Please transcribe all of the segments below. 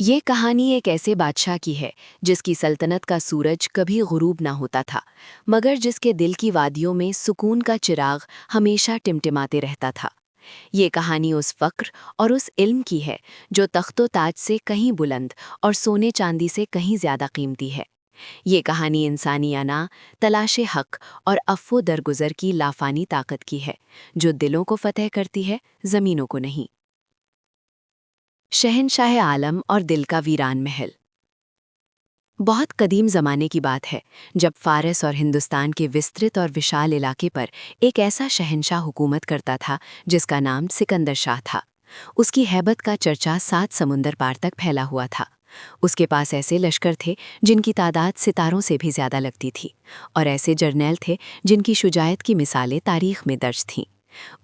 یہ کہانی ایک ایسے بادشاہ کی ہے جس کی سلطنت کا سورج کبھی غروب نہ ہوتا تھا، مگر جس کے دل کی وادیوں میں سکون کا چراغ ہمیشہ ٹمٹماتے رہتا تھا۔ یہ کہانی اس فقر اور اس علم کی ہے جو تخت و تاج سے کہیں بلند اور سونے چاندی سے کہیں زیادہ قیمتی ہے۔ یہ کہانی انسانی انا، تلاش حق اور عفو درگزر کی لافانی طاقت کی ہے، جو دلوں کو فتح کرتی ہے، زمینوں کو نہیں۔ شہنشاہ عالم اور دل کا ویران محل۔ بہت قدیم زمانے کی بات ہے جب فارس اور ہندوستان کے وسترت اور وشال علاقے پر ایک ایسا شہنشاہ حکومت کرتا تھا جس کا نام سکندر شاہ تھا۔ اس کی ہیبت کا چرچا 7 سمندر پار تک پھیلا ہوا تھا۔ اس کے پاس ایسے لشکر تھے جن کی تعداد ستاروں سے بھی زیادہ لگتی تھی، اور ایسے جرنیل تھے جن کی شجاعت کی مثالیں تاریخ میں درج تھیں۔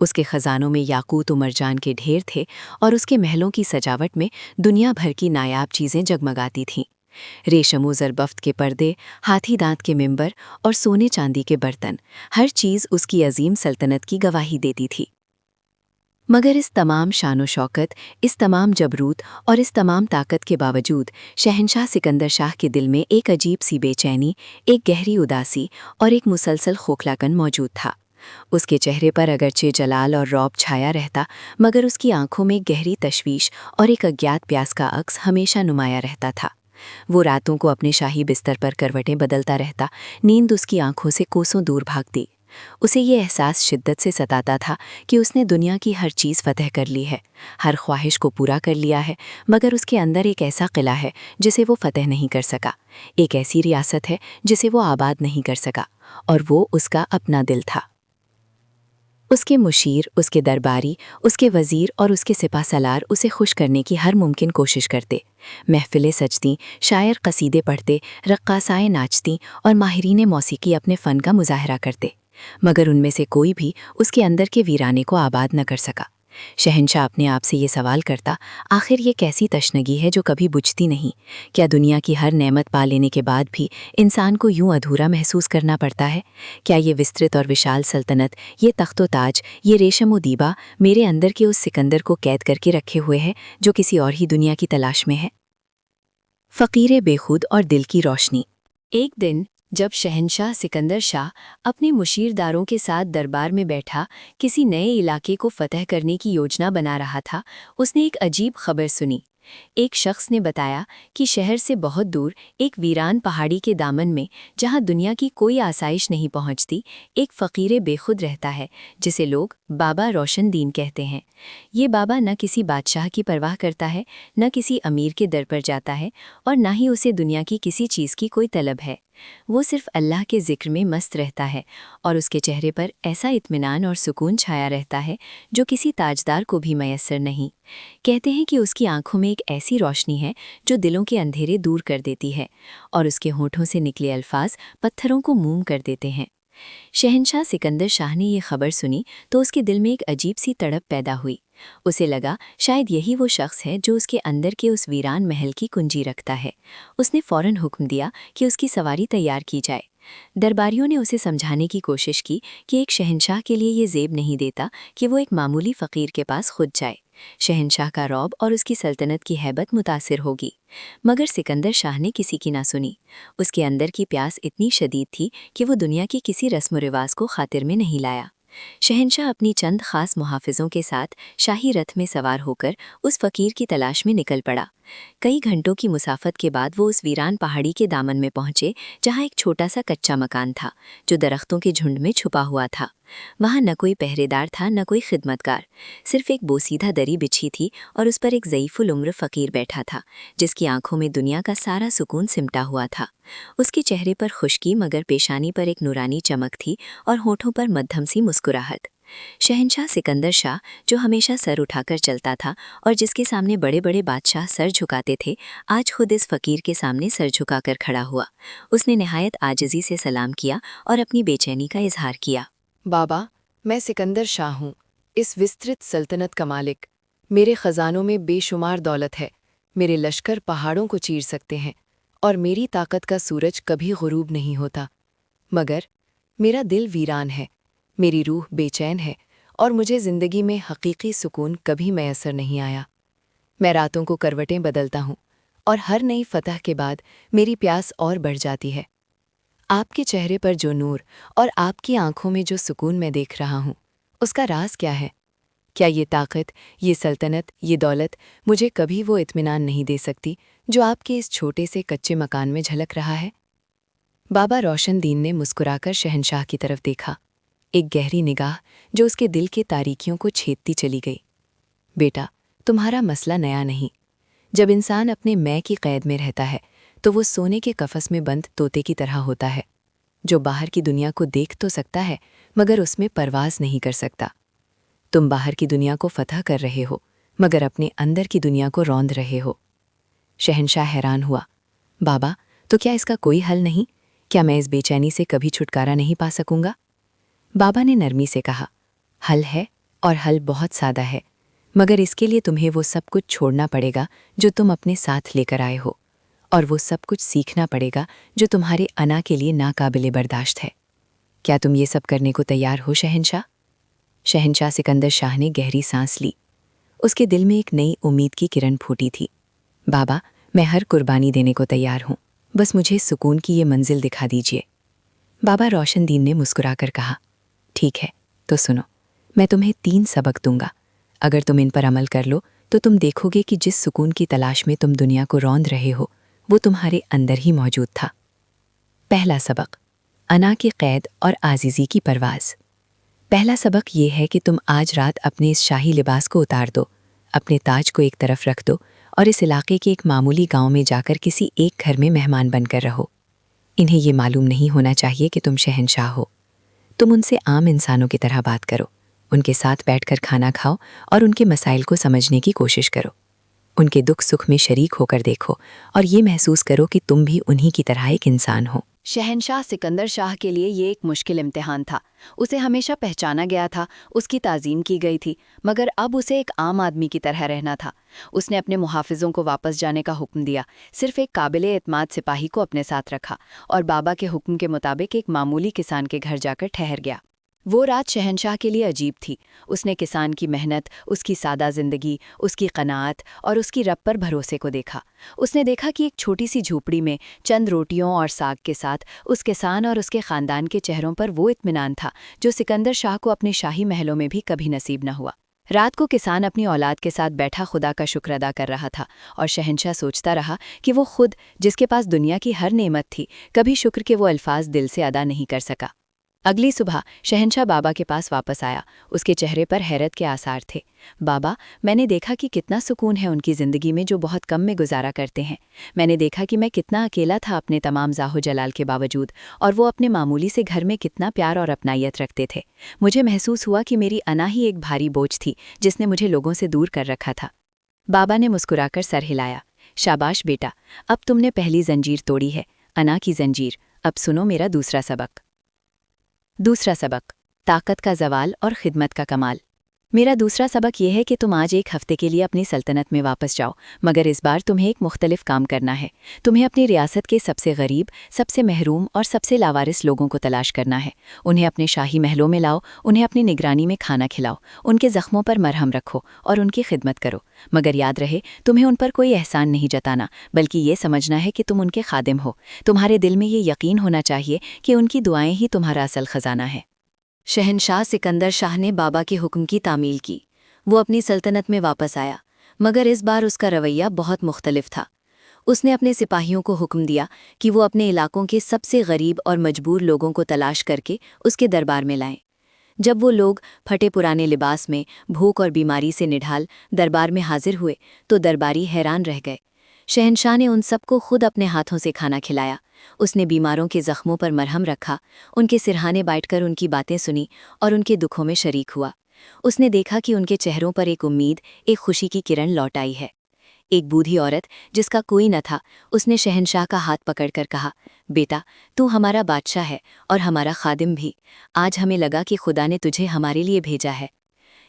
اس کے خزانوں میں یاقوت و مرجان کے ڈھیر تھے، اور اس کے محلوں کی سجاوٹ میں دنیا بھر کی نایاب چیزیں جگمگاتی تھیں۔ ریشم و زربفت کے پردے، ہاتھی دانت کے ممبر اور سونے چاندی کے برتن، ہر چیز اس کی عظیم سلطنت کی گواہی دیتی تھی۔ مگر اس تمام شان و شوکت، اس تمام جبروت اور اس تمام طاقت کے باوجود شہنشاہ سکندر شاہ کے دل میں ایک عجیب سی بے چینی، ایک گہری اداسی اور ایک مسلسل کھوکھلاپن موجود تھا۔ اس کے چہرے پر اگرچہ جلال اور رعب چھایا رہتا، مگر اس کی آنکھوں میں گہری تشویش اور ایک اگیات پیاس کا عکس ہمیشہ نمایاں رہتا تھا۔ وہ راتوں کو اپنے شاہی بستر پر کروٹیں بدلتا رہتا، نیند اس کی آنکھوں سے کوسوں دور بھاگتی۔ اسے یہ احساس شدت سے ستاتا تھا کہ اس نے دنیا کی ہر چیز فتح کر لی ہے، ہر خواہش کو پورا کر لیا ہے، مگر اس کے اندر ایک ایسا قلعہ ہے جسے وہ فتح نہیں کر سکا، ایک ایسی ریاست ہے جسے وہ آباد نہیں کر سکا، اور وہ اس کا اپنا دل تھا۔ اس کے مشیر، اس کے درباری، اس کے وزیر اور اس کے سپہ سالار اسے خوش کرنے کی ہر ممکن کوشش کرتے۔ محفلیں سجتیں، شاعر قصیدے پڑھتے، رقاصائیں ناچتیں اور ماہرین موسیقی اپنے فن کا مظاہرہ کرتے، مگر ان میں سے کوئی بھی اس کے اندر کے ویرانے کو آباد نہ کر سکا۔ شہنشاہ اپنے آپ سے یہ سوال کرتا، آخر یہ کیسی تشنگی ہے جو کبھی بجھتی نہیں؟ کیا دنیا کی ہر نعمت پا لینے کے بعد بھی انسان کو یوں ادھورا محسوس کرنا پڑتا ہے؟ کیا یہ وسترت اور وشال سلطنت، یہ تخت و تاج، یہ ریشم و دیبا میرے اندر کے اس سکندر کو قید کر کے رکھے ہوئے ہے جو کسی اور ہی دنیا کی تلاش میں ہے؟ فقیر بے خود اور دل کی روشنی۔ ایک دن جب شہنشاہ سکندر شاہ اپنے مشیرداروں کے ساتھ دربار میں بیٹھا کسی نئے علاقے کو فتح کرنے کی یوجنا بنا رہا تھا، اس نے ایک عجیب خبر سنی۔ ایک شخص نے بتایا کہ شہر سے بہت دور ایک ویران پہاڑی کے دامن میں، جہاں دنیا کی کوئی آسائش نہیں پہنچتی، ایک فقیر بے خود رہتا ہے جسے لوگ بابا روشن دین کہتے ہیں۔ یہ بابا نہ کسی بادشاہ کی پرواہ کرتا ہے، نہ کسی امیر کے در پر جاتا ہے، اور نہ ہی اسے دنیا کی کسی چیز کی کوئی طلب ہے۔ وہ صرف اللہ کے ذکر میں مست رہتا ہے، اور اس کے چہرے پر ایسا اطمینان اور سکون چھایا رہتا ہے جو کسی تاجدار کو بھی میسر نہیں۔ کہتے ہیں کہ اس کی آنکھوں میں ایک ایسی روشنی ہے جو دلوں کے اندھیرے دور کر دیتی ہے، اور اس کے ہونٹوں سے نکلے الفاظ پتھروں کو موم کر دیتے ہیں۔ شہنشاہ سکندر شاہ نے یہ خبر سنی تو اس کے دل میں ایک عجیب سی تڑپ پیدا ہوئی۔ اسے لگا شاید یہی وہ شخص ہے جو اس کے اندر کے اس ویران محل کی کنجی رکھتا ہے۔ اس نے فوراً حکم دیا کہ اس کی سواری تیار کی جائے۔ درباریوں نے اسے سمجھانے کی کوشش کی کہ ایک شہنشاہ کے لیے یہ زیب نہیں دیتا کہ وہ ایک معمولی فقیر کے پاس خود جائے۔ شہنشاہ کا رعب اور اس کی سلطنت کی ہیبت متاثر ہوگی، مگر سکندر شاہ نے کسی کی نہ سنی۔ اس کے اندر کی پیاس اتنی شدید تھی کہ وہ دنیا کی کسی رسم و رواج کو خاطر میں نہیں لایا۔ شہنشاہ اپنی چند خاص محافظوں کے ساتھ شاہی رتھ میں سوار ہو کر اس فقیر کی تلاش میں نکل پڑا۔ کئی گھنٹوں کی مسافت کے بعد وہ اس ویران پہاڑی کے دامن میں پہنچے جہاں ایک چھوٹا سا کچا مکان تھا جو درختوں کے جھنڈ میں چھپا ہوا تھا۔ وہاں نہ کوئی پہرے دار تھا، نہ کوئی خدمتگار، صرف ایک بوسیدہ دری بچھی تھی اور اس پر ایک ضعیف العمر فقیر بیٹھا تھا جس کی آنکھوں میں دنیا کا سارا سکون سمٹا ہوا تھا۔ اس کے چہرے پر خشکی، مگر پیشانی پر ایک نورانی چمک تھی اور ہونٹوں پر مدھم سی مسکراہٹ۔ شہنشاہ سکندر شاہ، جو ہمیشہ سر اٹھا کر چلتا تھا اور جس کے سامنے بڑے بڑے بادشاہ سر جھکاتے تھے، آج خود اس فقیر کے سامنے سر جھکا کر کھڑا ہوا۔ اس نے نہایت عاجزی سے سلام کیا اور اپنی بے چینی کا اظہار کیا۔ بابا، میں سکندر شاہ ہوں، اس وسترت سلطنت کا مالک۔ میرے خزانوں میں بے شمار دولت ہے، میرے لشکر پہاڑوں کو چیر سکتے ہیں، اور میری طاقت کا سورج کبھی غروب نہیں ہوتا، مگر میرا دل ویران ہے، میری روح بے چین ہے، اور مجھے زندگی میں حقیقی سکون کبھی میسر نہیں آیا۔ میں راتوں کو کروٹیں بدلتا ہوں، اور ہر نئی فتح کے بعد میری پیاس اور بڑھ جاتی ہے۔ آپ کے چہرے پر جو نور اور آپ کی آنکھوں میں جو سکون میں دیکھ رہا ہوں، اس کا راز کیا ہے؟ کیا یہ طاقت، یہ سلطنت، یہ دولت مجھے کبھی وہ اطمینان نہیں دے سکتی جو آپ کے اس چھوٹے سے کچے مکان میں جھلک رہا ہے؟ بابا روشن دین نے مسکرا کر شہنشاہ کی طرف دیکھا، ایک گہری نگاہ جو اس کے دل کے تاریکیوں کو چھیدتی چلی گئی۔ بیٹا، تمہارا مسئلہ نیا نہیں۔ جب انسان اپنے میں کی قید میں رہتا ہے تو وہ سونے کے قفس میں بند طوطے کی طرح ہوتا ہے، جو باہر کی دنیا کو دیکھ تو سکتا ہے مگر اس میں پرواز نہیں کر سکتا۔ تم باہر کی دنیا کو فتح کر رہے ہو مگر اپنے اندر کی دنیا کو روند رہے ہو۔ شہنشاہ حیران ہوا، بابا تو کیا اس کا کوئی حل نہیں؟ کیا میں اس بے چینی سے کبھی چھٹکارا نہیں پا سکوں گا؟ بابا نے نرمی سے کہا، حل ہے، اور حل بہت سادہ ہے، مگر اس کے لیے تمہیں وہ سب کچھ چھوڑنا پڑے گا جو تم اپنے ساتھ لے کر آئے ہو، اور وہ سب کچھ سیکھنا پڑے گا جو تمہارے انا کے لیے ناقابل برداشت ہے۔ کیا تم یہ سب کرنے کو تیار ہو شہنشاہ؟ شہنشاہ سکندر شاہ نے گہری سانس لی۔ اس کے دل میں ایک نئی امید کی کرن پھوٹی تھی۔ بابا، میں ہر قربانی دینے کو تیار ہوں، بس مجھے سکون کی یہ منزل دکھا دیجیے۔ بابا روشن دین نے مسکرا کر کہا، ٹھیک ہے، تو سنو، میں تمہیں 3 سبق دوں گا۔ اگر تم ان پر عمل کر لو تو تم دیکھو گے کہ جس سکون کی تلاش میں تم دنیا کو روند رہے ہو وہ تمہارے اندر ہی موجود تھا۔ پہلا سبق، انا کی قید اور عاجزی کی پرواز۔ پہلا سبق یہ ہے کہ تم آج رات اپنے اس شاہی لباس کو اتار دو، اپنے تاج کو ایک طرف رکھ دو اور اس علاقے کے ایک معمولی گاؤں میں جا کر کسی ایک گھر میں مہمان بن کر رہو۔ انہیں یہ معلوم نہیں ہونا چاہیے کہ تم شہنشاہ ہو۔ تم ان سے عام انسانوں کی طرح بات کرو، ان کے ساتھ بیٹھ کر کھانا کھاؤ اور ان کے مسائل کو سمجھنے کی کوشش کرو۔ ان کے دکھ سکھ میں شریک ہو کر دیکھو اور یہ محسوس کرو کہ تم بھی انہی کی طرح ایک انسان ہو۔ شہنشاہ سکندر شاہ کے لیے یہ ایک مشکل امتحان تھا۔ اسے ہمیشہ پہچانا گیا تھا، اس کی تعظیم کی گئی تھی، مگر اب اسے ایک عام آدمی کی طرح رہنا تھا۔ اس نے اپنے محافظوں کو واپس جانے کا حکم دیا، صرف ایک قابل اعتماد سپاہی کو اپنے ساتھ رکھا اور بابا کے حکم کے مطابق ایک معمولی کسان کے گھر جا کر ٹھہر گیا۔ وہ رات شہنشاہ کے لیے عجیب تھی۔ اس نے کسان کی محنت، اس کی سادہ زندگی، اس کی قناعت اور اس کی رب پر بھروسے کو دیکھا۔ اس نے دیکھا کہ ایک چھوٹی سی جھوپڑی میں چند روٹیوں اور ساگ کے ساتھ اس کسان اور اس کے خاندان کے چہروں پر وہ اطمینان تھا جو سکندر شاہ کو اپنے شاہی محلوں میں بھی کبھی نصیب نہ ہوا۔ رات کو کسان اپنی اولاد کے ساتھ بیٹھا خدا کا شکر ادا کر رہا تھا اور شہنشاہ سوچتا رہا کہ وہ خود، جس کے پاس دنیا کی ہر نعمت تھی، کبھی شکر کے وہ الفاظ دل سے ادا نہیں کر سکا۔ اگلی صبح شہنشاہ بابا کے پاس واپس آیا۔ اس کے چہرے پر حیرت کے آثار تھے۔ بابا، میں نے دیکھا کہ کتنا سکون ہے ان کی زندگی میں جو بہت کم میں گزارا کرتے ہیں۔ میں نے دیکھا کہ میں کتنا اکیلا تھا اپنے تمام زاہو جلال کے باوجود، اور وہ اپنے معمولی سے گھر میں کتنا پیار اور اپنائیت رکھتے تھے۔ مجھے محسوس ہوا کہ میری انا ہی ایک بھاری بوجھ تھی جس نے مجھے لوگوں سے دور کر رکھا تھا۔ بابا نے مسکرا کر سر ہلایا، شاباش بیٹا، اب تم نے پہلی زنجیر توڑی ہے، انا کی زنجیر۔ اب سنو میرا دوسرا سبق۔ دوسرا سبق، طاقت کا زوال اور خدمت کا کمال۔ میرا دوسرا سبق یہ ہے کہ تم آج ایک ہفتے کے لیے اپنی سلطنت میں واپس جاؤ، مگر اس بار تمہیں ایک مختلف کام کرنا ہے۔ تمہیں اپنی ریاست کے سب سے غریب، سب سے محروم اور سب سے لاوارث لوگوں کو تلاش کرنا ہے۔ انہیں اپنے شاہی محلوں میں لاؤ، انہیں اپنی نگرانی میں کھانا کھلاؤ، ان کے زخموں پر مرہم رکھو اور ان کی خدمت کرو۔ مگر یاد رہے، تمہیں ان پر کوئی احسان نہیں جتانا، بلکہ یہ سمجھنا ہے کہ تم ان کے خادم ہو۔ تمہارے دل میں یہ یقین ہونا چاہیے کہ ان کی دعائیں ہی تمہارا اصل خزانہ ہے۔ شہنشاہ سکندر شاہ نے بابا کے حکم کی تعمیل کی۔ وہ اپنی سلطنت میں واپس آیا، مگر اس بار اس کا رویہ بہت مختلف تھا۔ اس نے اپنے سپاہیوں کو حکم دیا کہ وہ اپنے علاقوں کے سب سے غریب اور مجبور لوگوں کو تلاش کر کے اس کے دربار میں لائیں۔ جب وہ لوگ پھٹے پرانے لباس میں، بھوک اور بیماری سے نڈھال دربار میں حاضر ہوئے تو درباری حیران رہ گئے۔ شہنشاہ نے ان سب کو خود اپنے ہاتھوں سے کھانا کھلایا۔ اس نے بیماروں کے زخموں پر مرہم رکھا، ان کے سرہانے بیٹھ کر ان کی باتیں سنی اور ان کے دکھوں میں شریک ہوا۔ اس نے دیکھا کہ ان کے چہروں پر ایک امید، ایک خوشی کی کرن لوٹ آئی ہے۔ ایک بوڑھی عورت جس کا کوئی نہ تھا، اس نے شہنشاہ کا ہاتھ پکڑ کر کہا، بیٹا، تو ہمارا بادشاہ ہے اور ہمارا خادم بھی۔ آج ہمیں لگا کہ خدا نے تجھے ہمارے لیے بھیجا ہے۔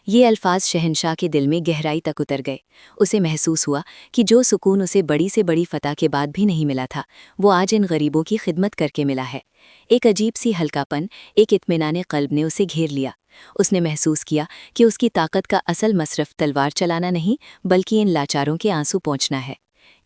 یہ الفاظ شہنشاہ کے دل میں گہرائی تک اتر گئے۔ اسے محسوس ہوا کہ جو سکون اسے بڑی سے بڑی فتح کے بعد بھی نہیں ملا تھا، وہ آج ان غریبوں کی خدمت کر کے ملا ہے۔ ایک عجیب سی ہلکا پن، ایک اطمینان قلب نے اسے گھیر لیا۔ اس نے محسوس کیا کہ اس کی طاقت کا اصل مصرف تلوار چلانا نہیں، بلکہ ان لاچاروں کے آنسو پونچھنا ہے۔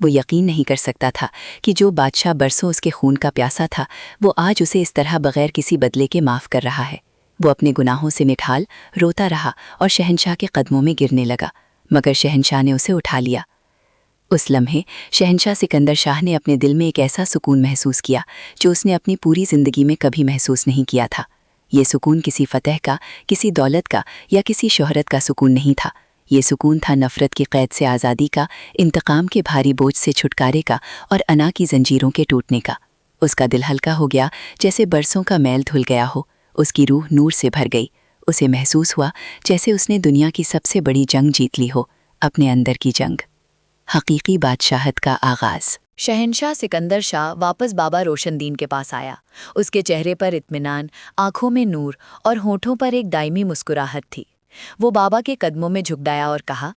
وہ یقین نہیں کر سکتا تھا کہ جو بادشاہ برسوں اس کے خون کا پیاسا تھا وہ آج اسے اس طرح بغیر کسی بدلے کے معاف کر رہا ہے۔ وہ اپنے گناہوں سے نٹھال روتا رہا اور شہنشاہ کے قدموں میں گرنے لگا، مگر شہنشاہ نے اسے اٹھا لیا۔ اس لمحے شہنشاہ سکندر شاہ نے اپنے دل میں ایک ایسا سکون محسوس کیا جو اس نے اپنی پوری زندگی میں کبھی محسوس نہیں کیا تھا۔ یہ سکون کسی فتح کا، کسی دولت کا یا کسی شہرت کا سکون نہیں تھا، یہ سکون تھا نفرت کی قید سے آزادی کا، انتقام کے بھاری بوجھ سے چھٹکارے کا اور انا کی زنجیروں کے ٹوٹنے کا۔ اس کا دل ہلکا ہو گیا جیسے برسوں کا میل دھل گیا ہو، اس کی روح نور سے بھر گئی۔ اسے محسوس ہوا جیسے اس نے دنیا کی سب سے بڑی جنگ جیت لی ہو، اپنے اندر کی جنگ۔ حقیقی بادشاہت کا آغاز۔ شہنشاہ سکندر شاہ واپس بابا روشن دین کے پاس آیا۔ اس کے چہرے پر اطمینان، آنکھوں میں نور اور ہونٹوں پر ایک دائمی مسکراہٹ تھی۔ وہ بابا کے قدموں میں جھک گیا اور کہا،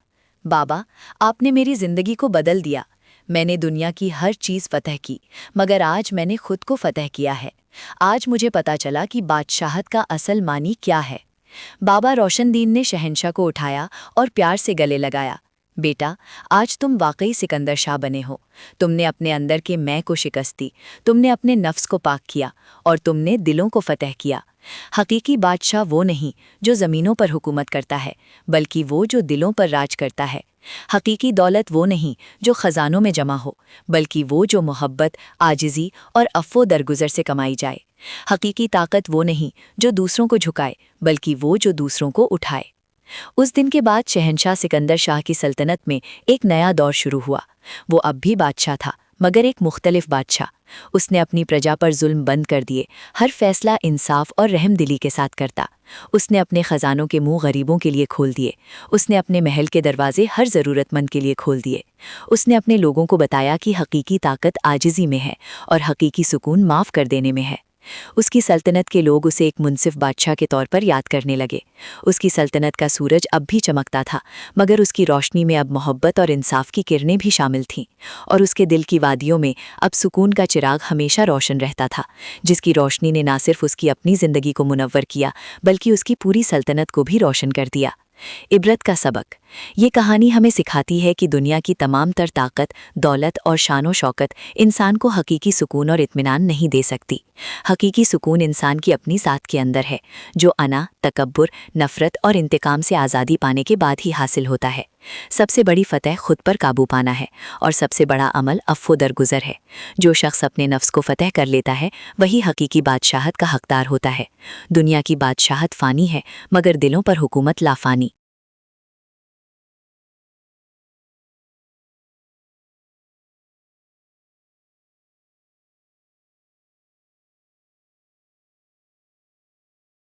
بابا، آپ نے میری زندگی کو بدل دیا۔ میں نے دنیا کی ہر چیز فتح کی، مگر آج میں نے خود کو فتح کیا ہے۔ آج مجھے پتا چلا کہ بادشاہت کا اصل معنی کیا ہے۔ بابا روشن دین نے شہنشاہ کو اٹھایا اور پیار سے گلے لگایا۔ بیٹا، آج تم واقعی سکندر شاہ بنے ہو۔ تم نے اپنے اندر کے میں کو شکست دی، تم نے اپنے نفس کو پاک کیا اور تم نے دلوں کو فتح کیا۔ حقیقی بادشاہ وہ نہیں جو زمینوں پر حکومت کرتا ہے، بلکہ وہ جو دلوں پر راج کرتا ہے۔ حقیقی دولت وہ نہیں جو خزانوں میں جمع ہو، بلکہ وہ جو محبت، عاجزی اور عفو درگزر سے کمائی جائے۔ حقیقی طاقت وہ نہیں جو دوسروں کو جھکائے، بلکہ وہ جو دوسروں کو اٹھائے۔ اس دن کے بعد شہنشاہ سکندر شاہ کی سلطنت میں ایک نیا دور شروع ہوا۔ وہ اب بھی بادشاہ تھا، مگر ایک مختلف بادشاہ۔ اس نے اپنی پرجا پر ظلم بند کر دیے، ہر فیصلہ انصاف اور رحم دلی کے ساتھ کرتا۔ اس نے اپنے خزانوں کے منہ غریبوں کے لیے کھول دیے، اس نے اپنے محل کے دروازے ہر ضرورت مند کے لیے کھول دیے۔ اس نے اپنے لوگوں کو بتایا کہ حقیقی طاقت عاجزی میں ہے اور حقیقی سکون معاف کر دینے میں ہے۔ اس کی سلطنت کے لوگ اسے ایک منصف بادشاہ کے طور پر یاد کرنے لگے۔ اس کی سلطنت کا سورج اب بھی چمکتا تھا، مگر اس کی روشنی میں اب محبت اور انصاف کی کرنیں بھی شامل تھیں، اور اس کے دل کی وادیوں میں اب سکون کا چراغ ہمیشہ روشن رہتا تھا، جس کی روشنی نے نہ صرف اس کی اپنی زندگی کو منور کیا بلکہ اس کی پوری سلطنت کو بھی روشن کر دیا۔ عبرت کا سبق۔ یہ کہانی ہمیں سکھاتی ہے کہ دنیا کی تمام تر طاقت، دولت اور شان و شوکت انسان کو حقیقی سکون اور اطمینان نہیں دے سکتی۔ حقیقی سکون انسان کی اپنی ذات کے اندر ہے، جو انا، تکبر، نفرت اور انتقام سے آزادی پانے کے بعد ہی حاصل ہوتا ہے۔ سب سے بڑی فتح خود پر قابو پانا ہے، اور سب سے بڑا عمل عفو درگزر ہے۔ جو شخص اپنے نفس کو فتح کر لیتا ہے وہی حقیقی بادشاہت کا حقدار ہوتا ہے۔ دنیا کی بادشاہت فانی ہے، مگر دلوں پر حکومت لافانی۔